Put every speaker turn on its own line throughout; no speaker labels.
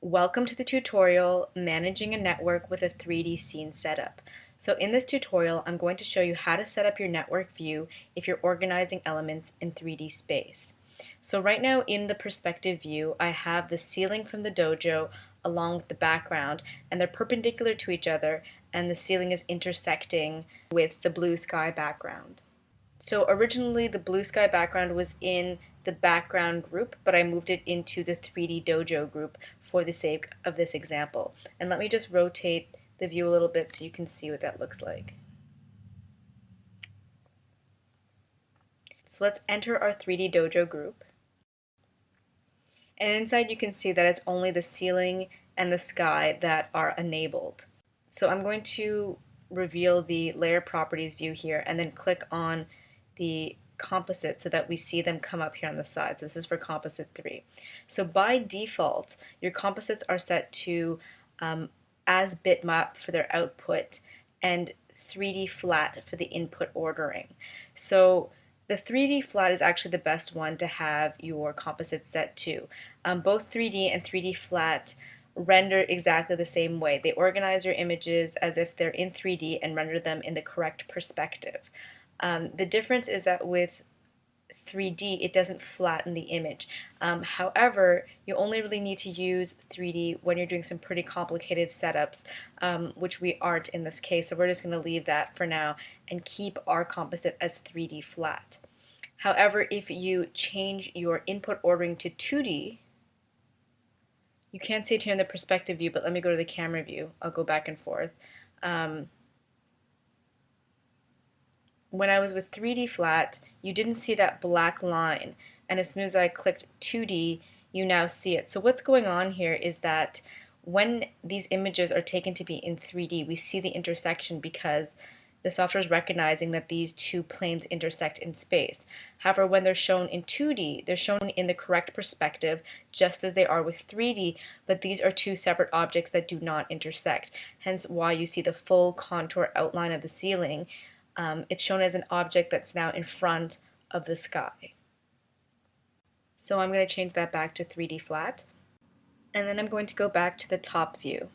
Welcome to the tutorial, Managing a Network with a 3D Scene Setup. So in this tutorial, I'm going to show you how to set up your network view if you're organizing elements in 3D space. So right now in the perspective view, I have the ceiling from the dojo along with the background, and they're perpendicular to each other, and the ceiling is intersecting with the blue sky background. So originally the blue sky background was in the background group, but I moved it into the 3D Dojo group for the sake of this example. And let me just rotate the view a little bit so you can see what that looks like. So let's enter our 3D Dojo group. And inside you can see that it's only the ceiling and the sky that are enabled. So I'm going to reveal the layer properties view here and then click on the composite so that we see them come up here on the side. So this is for composite 3. So by default, your composites are set to as bitmap for their output and 3D flat for the input ordering. So the 3D flat is actually the best one to have your composites set to. Both 3D and 3D flat render exactly the same way. They organize your images as if they're in 3D and render them in the correct perspective. The difference is that with 3D, it doesn't flatten the image. However, you only really need to use 3D when you're doing some pretty complicated setups, which we aren't in this case. So we're just going to leave that for now and keep our composite as 3D flat. However, if you change your input ordering to 2D, you can't see it here in the perspective view, but let me go to the camera view. I'll go back and forth. When I was with 3D flat, you didn't see that black line, and as soon as I clicked 2D, you now see it. So what's going on here is that when these images are taken to be in 3D, we see the intersection because the software is recognizing that these two planes intersect in space. However, when they're shown in 2D, they're shown in the correct perspective, just as they are with 3D, but these are two separate objects that do not intersect, hence why you see the full contour outline of the ceiling. It's shown as an object that's now in front of the sky. So I'm going to change that back to 3D flat. And then I'm going to go back to the top view.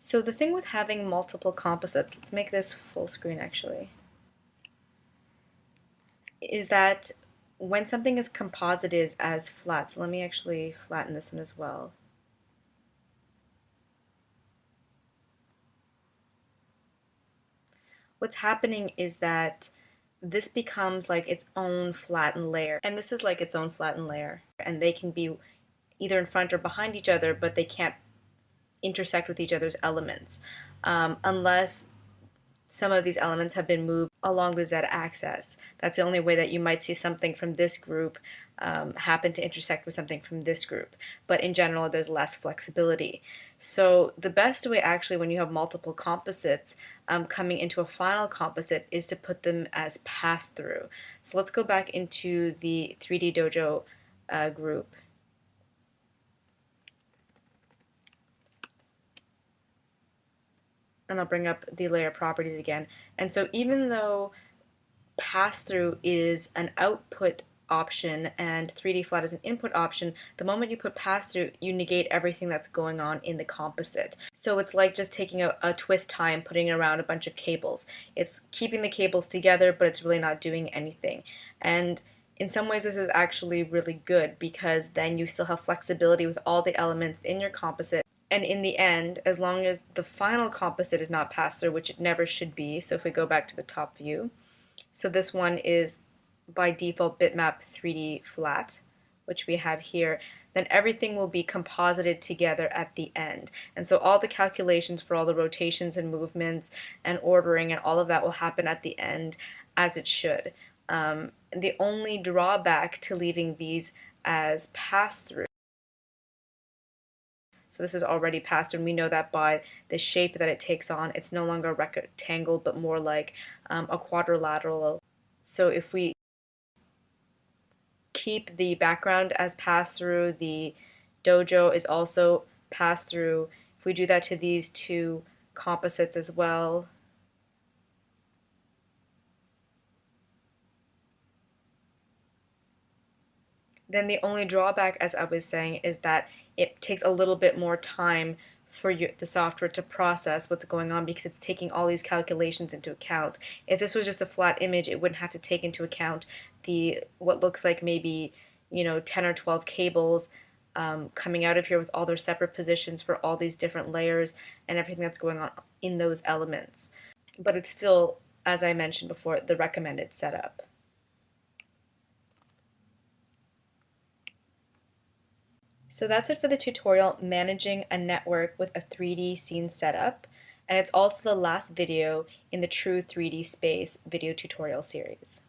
So the thing with having multiple composites, let's make this full screen actually, is that when something is composited as flat, so let me actually flatten this one as well. What's happening is that this becomes like its own flattened layer, and this is like its own flattened layer, and they can be either in front or behind each other, but they can't intersect with each other's elements unless some of these elements have been moved along the z-axis. That's the only way that you might see something from this group happen to intersect with something from this group. But in general, there's less flexibility. So the best way actually when you have multiple composites coming into a final composite is to put them as pass-through. So let's go back into the 3D Dojo group. And I'll bring up the layer properties again. And so even though pass-through is an output option and 3D flat is an input option, the moment you put pass-through, you negate everything that's going on in the composite. So it's like just taking a twist tie and putting it around a bunch of cables. It's keeping the cables together, but it's really not doing anything. And in some ways this is actually really good because then you still have flexibility with all the elements in your composite. And in the end, as long as the final composite is not passed through, which it never should be, so if we go back to the top view, so this one is by default bitmap 3D flat, which we have here, then everything will be composited together at the end. And so all the calculations for all the rotations and movements and ordering and all of that will happen at the end as it should. The only drawback to leaving these as pass-through, so this is already passed, and we know that by the shape that it takes on, it's no longer a rectangle, but more like a quadrilateral. So if we keep the background as pass-through, the dojo is also pass-through. If we do that to these two composites as well, Then the only drawback, as I was saying, is that it takes a little bit more time for the software to process what's going on because it's taking all these calculations into account. If this was just a flat image, it wouldn't have to take into account the what looks like maybe 10 or 12 cables coming out of here with all their separate positions for all these different layers and everything that's going on in those elements. But it's still, as I mentioned before, the recommended setup. So that's it for the tutorial managing a network with a 3D scene setup, and it's also the last video in the True 3D Space video tutorial series.